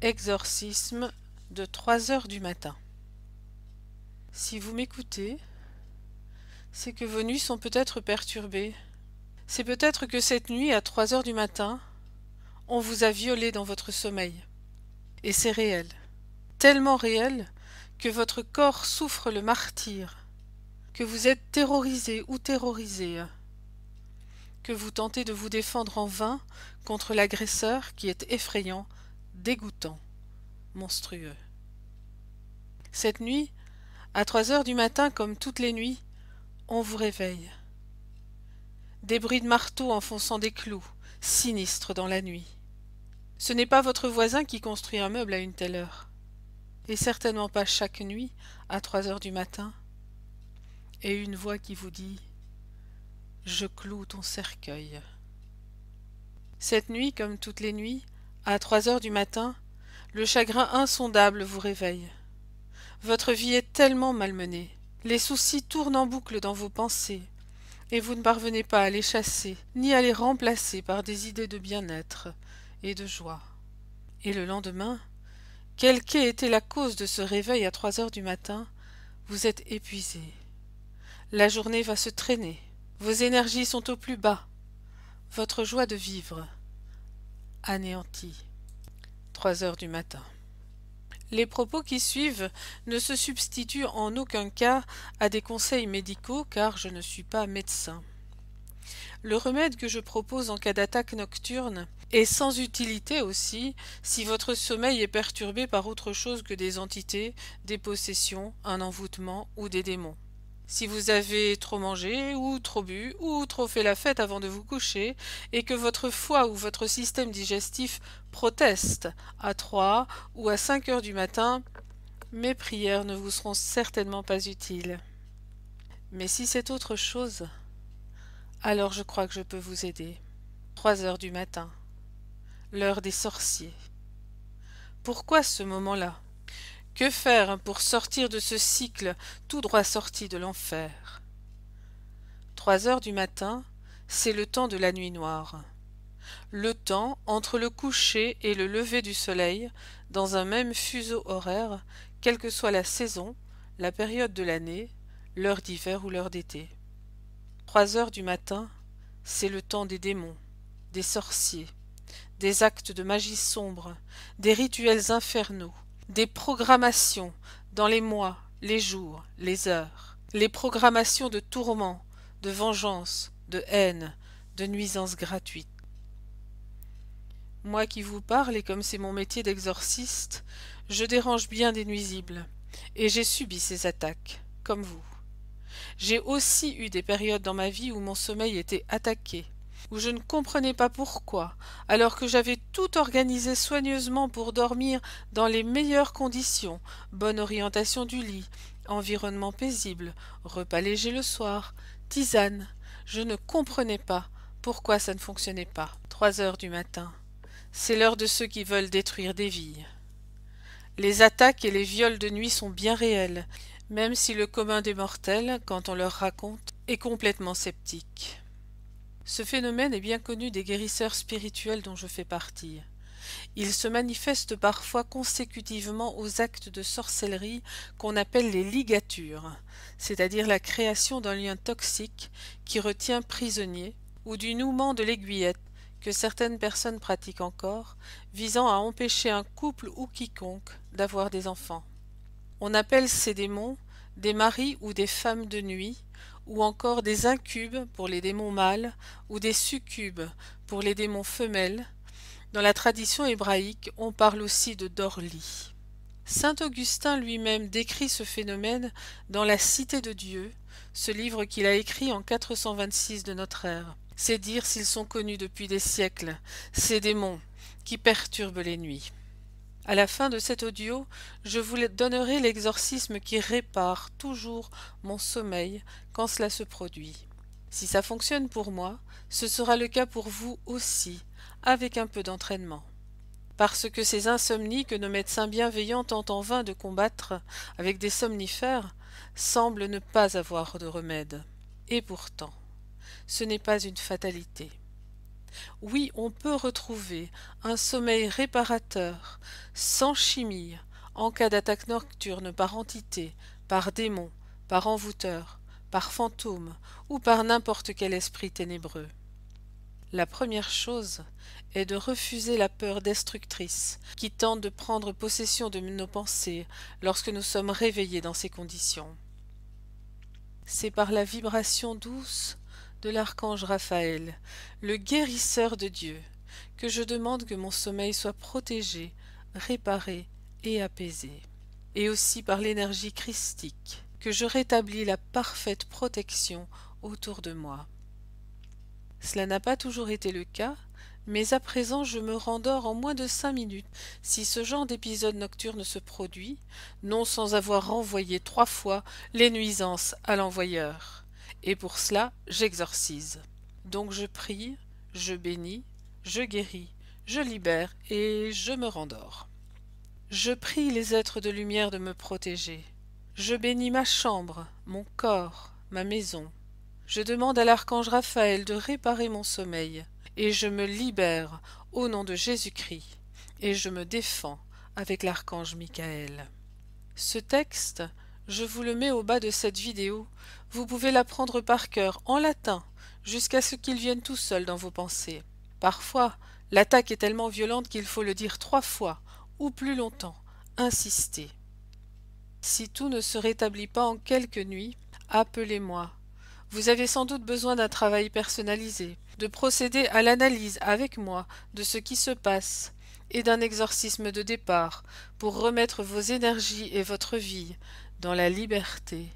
Exorcisme de 3 heures du matin. Si vous m'écoutez, c'est que vos nuits sont peut-être perturbées. C'est peut-être que cette nuit, à 3 heures du matin, on vous a violé dans votre sommeil. Et c'est réel. Tellement réel que votre corps souffre le martyre, que vous êtes terrorisé ou terrorisé, que vous tentez de vous défendre en vain contre l'agresseur qui est effrayant, dégoûtant, monstrueux. Cette nuit, à 3 heures du matin, comme toutes les nuits, on vous réveille. Des bruits de marteau enfonçant des clous, sinistres dans la nuit. Ce n'est pas votre voisin qui construit un meuble à une telle heure, et certainement pas chaque nuit, à 3 heures du matin, et une voix qui vous dit « Je cloue ton cercueil ». Cette nuit, comme toutes les nuits, à 3 heures du matin, le chagrin insondable vous réveille. Votre vie est tellement malmenée, les soucis tournent en boucle dans vos pensées, et vous ne parvenez pas à les chasser, ni à les remplacer par des idées de bien-être et de joie. Et le lendemain, quelle qu'ait été la cause de ce réveil à 3 heures du matin, vous êtes épuisé. La journée va se traîner, vos énergies sont au plus bas, votre joie de vivre anéantie. 3 heures du matin. Les propos qui suivent ne se substituent en aucun cas à des conseils médicaux car je ne suis pas médecin. Le remède que je propose en cas d'attaque nocturne est sans utilité aussi si votre sommeil est perturbé par autre chose que des entités, des possessions, un envoûtement ou des démons. Si vous avez trop mangé ou trop bu ou trop fait la fête avant de vous coucher et que votre foie ou votre système digestif proteste à 3 ou à 5 heures du matin, mes prières ne vous seront certainement pas utiles. Mais si c'est autre chose, alors je crois que je peux vous aider. 3 heures du matin, l'heure des sorciers. Pourquoi ce moment-là? Que faire pour sortir de ce cycle tout droit sorti de l'enfer? 3 heures du matin, c'est le temps de la nuit noire. Le temps entre le coucher et le lever du soleil, dans un même fuseau horaire, quelle que soit la saison, la période de l'année, l'heure d'hiver ou l'heure d'été. 3 heures du matin, c'est le temps des démons, des sorciers, des actes de magie sombre, des rituels infernaux, des programmations dans les mois, les jours, les heures, les programmations de tourments, de vengeance, de haine, de nuisances gratuites. Moi qui vous parle, et comme c'est mon métier d'exorciste, je dérange bien des nuisibles, et j'ai subi ces attaques, comme vous. J'ai aussi eu des périodes dans ma vie où mon sommeil était attaqué, où je ne comprenais pas pourquoi, alors que j'avais tout organisé soigneusement pour dormir dans les meilleures conditions, bonne orientation du lit, environnement paisible, repas léger le soir, tisane. Je ne comprenais pas pourquoi ça ne fonctionnait pas. 3 heures du matin. C'est l'heure de ceux qui veulent détruire des vies. Les attaques et les viols de nuit sont bien réels, même si le commun des mortels, quand on leur raconte, est complètement sceptique. Ce phénomène est bien connu des guérisseurs spirituels dont je fais partie. Il se manifeste parfois consécutivement aux actes de sorcellerie qu'on appelle les ligatures, c'est-à-dire la création d'un lien toxique qui retient prisonnier, ou du nouement de l'aiguillette que certaines personnes pratiquent encore, visant à empêcher un couple ou quiconque d'avoir des enfants. On appelle ces démons des maris ou des femmes de nuit, ou encore des incubes pour les démons mâles, ou des succubes pour les démons femelles. Dans la tradition hébraïque, on parle aussi de Dorli. Saint Augustin lui-même décrit ce phénomène dans La Cité de Dieu, ce livre qu'il a écrit en 426 de notre ère. C'est dire s'ils sont connus depuis des siècles, ces démons qui perturbent les nuits. À la fin de cet audio, je vous donnerai l'exorcisme qui répare toujours mon sommeil quand cela se produit. Si ça fonctionne pour moi, ce sera le cas pour vous aussi, avec un peu d'entraînement. Parce que ces insomnies que nos médecins bienveillants tentent en vain de combattre avec des somnifères semblent ne pas avoir de remède. Et pourtant, ce n'est pas une fatalité. Oui, on peut retrouver un sommeil réparateur, sans chimie, en cas d'attaque nocturne par entité, par démon, par envoûteur, par fantôme ou par n'importe quel esprit ténébreux. La première chose est de refuser la peur destructrice qui tente de prendre possession de nos pensées lorsque nous sommes réveillés dans ces conditions. C'est par la vibration douce de l'archange Raphaël, le guérisseur de Dieu, que je demande que mon sommeil soit protégé, réparé et apaisé. Et aussi par l'énergie christique, que je rétablis la parfaite protection autour de moi. Cela n'a pas toujours été le cas, mais à présent je me rendors en moins de 5 minutes si ce genre d'épisode nocturne se produit, non sans avoir renvoyé 3 fois les nuisances à l'envoyeur. Et pour cela, j'exorcise. Donc je prie, je bénis, je guéris, je libère et je me rendors. Je prie les êtres de lumière de me protéger. Je bénis ma chambre, mon corps, ma maison. Je demande à l'archange Raphaël de réparer mon sommeil, et je me libère au nom de Jésus-Christ, et je me défends avec l'archange Michael. Ce texte, je vous le mets au bas de cette vidéo, vous pouvez l'apprendre par cœur en latin, jusqu'à ce qu'il vienne tout seul dans vos pensées. Parfois, l'attaque est tellement violente qu'il faut le dire 3 fois, ou plus longtemps, insister. Si tout ne se rétablit pas en quelques nuits, appelez-moi. Vous avez sans doute besoin d'un travail personnalisé, de procéder à l'analyse avec moi de ce qui se passe, et d'un exorcisme de départ pour remettre vos énergies et votre vie dans la liberté,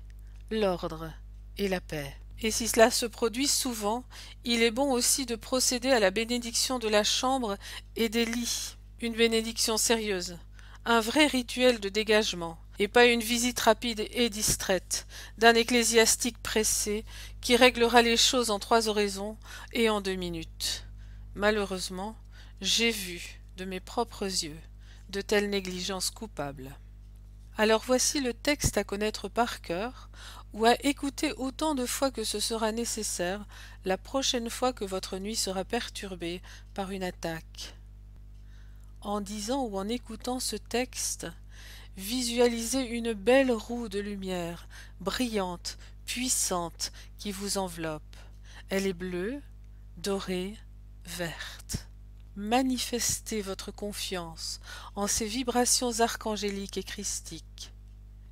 l'ordre et la paix. Et si cela se produit souvent, il est bon aussi de procéder à la bénédiction de la chambre et des lits, une bénédiction sérieuse, un vrai rituel de dégagement, et pas une visite rapide et distraite d'un ecclésiastique pressé qui réglera les choses en 3 oraisons et en 2 minutes. Malheureusement, j'ai vu, de mes propres yeux, de telles négligences coupables. Alors voici le texte à connaître par cœur, ou à écouter autant de fois que ce sera nécessaire la prochaine fois que votre nuit sera perturbée par une attaque. En disant ou en écoutant ce texte, visualisez une belle roue de lumière, brillante, puissante, qui vous enveloppe. Elle est bleue, dorée, verte. Manifestez votre confiance en ces vibrations archangéliques et christiques.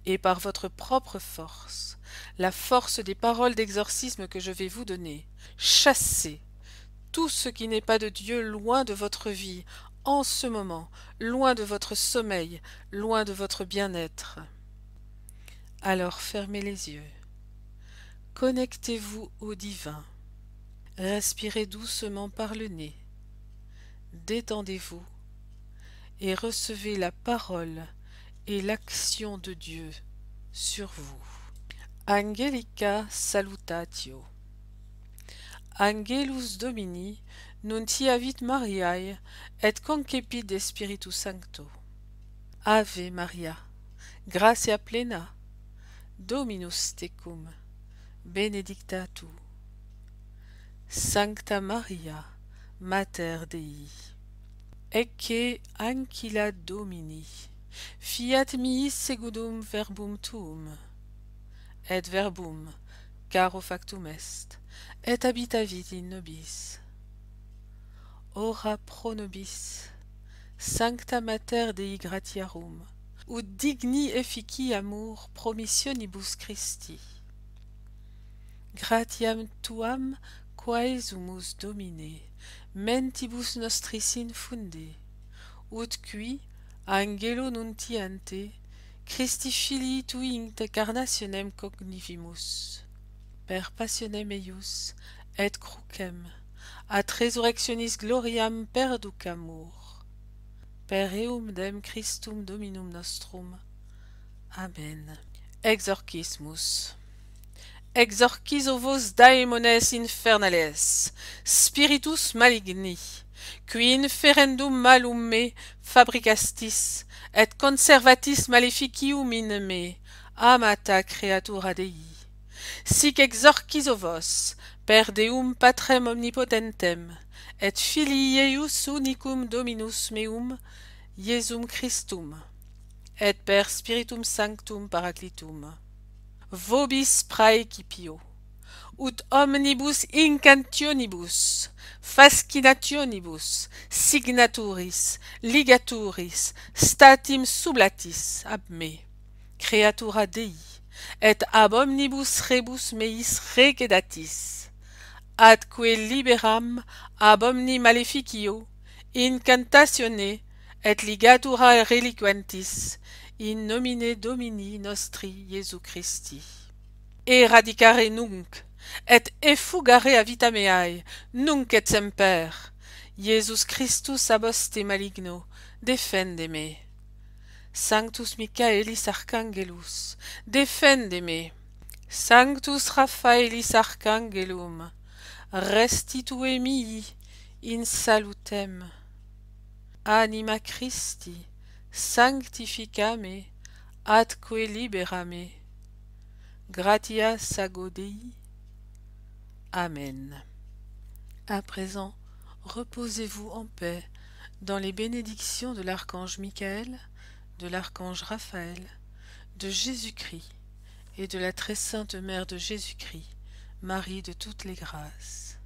Et par votre propre force, la force des paroles d'exorcisme que je vais vous donner, chassez tout ce qui n'est pas de Dieu loin de votre vie, en ce moment, loin de votre sommeil, loin de votre bien-être. Alors fermez les yeux. Connectez-vous au divin. Respirez doucement par le nez. Détendez-vous et recevez la parole et l'action de Dieu sur vous. Angelica salutatio. Angelus Domini nuntiavit Mariae et concepit de Spiritus Sancto. Ave Maria, gratia plena, Dominus tecum, benedicta tu. Sancta Maria, Mater Dei, ecce ancilla Domini, fiat mihi segundum verbum tuum, et verbum, caro factum est, et habitavit in nobis. Ora pro nobis, Sancta Mater Dei gratiarum, ut digni effici amor promissionibus Christi. Gratiam tuam quae sumus Domine, mentibus nostris infunde, ut qui, angelo nuntiante, Christi filii tui incarnationem cognivimus, per passionem eius et crucem, ad resurrectionis gloriam perducamur, per eum dem Christum Dominum nostrum. Amen. Exorcismus. Exorciso vos daemones infernales, spiritus maligni, qui inferendum malum me fabricastis, et conservatis maleficium in me, amata creatura Dei. Sic exorciso vos, Per Deum Patrem Omnipotentem, et Filii eius unicum Dominus meum, Iesum Christum, et per Spiritum Sanctum Paraclitum, vobis praecipio, ut omnibus incantionibus, fascinationibus, signaturis, ligaturis, statim sublatis ab me, creatura Dei, et ab omnibus rebus meis regedatis, atque liberam ab omni maleficio, incantatione, et ligatura reliquentis, in nomine Domini nostri Iesu Christi. Eradicare nunc, et effugare a vita meae, nunc et semper. Iesus Christus aboste maligno, defende me. Sanctus Michaelis Archangelus, defende me. Sanctus Raphaelis Archangelum, restitue mihi in salutem. Anima Christi, sanctifica me, atque libera me. Gratias ago Dei. Amen. À présent, reposez-vous en paix dans les bénédictions de l'archange Michael, de l'archange Raphaël, de Jésus-Christ et de la très sainte Mère de Jésus-Christ, Marie de toutes les grâces.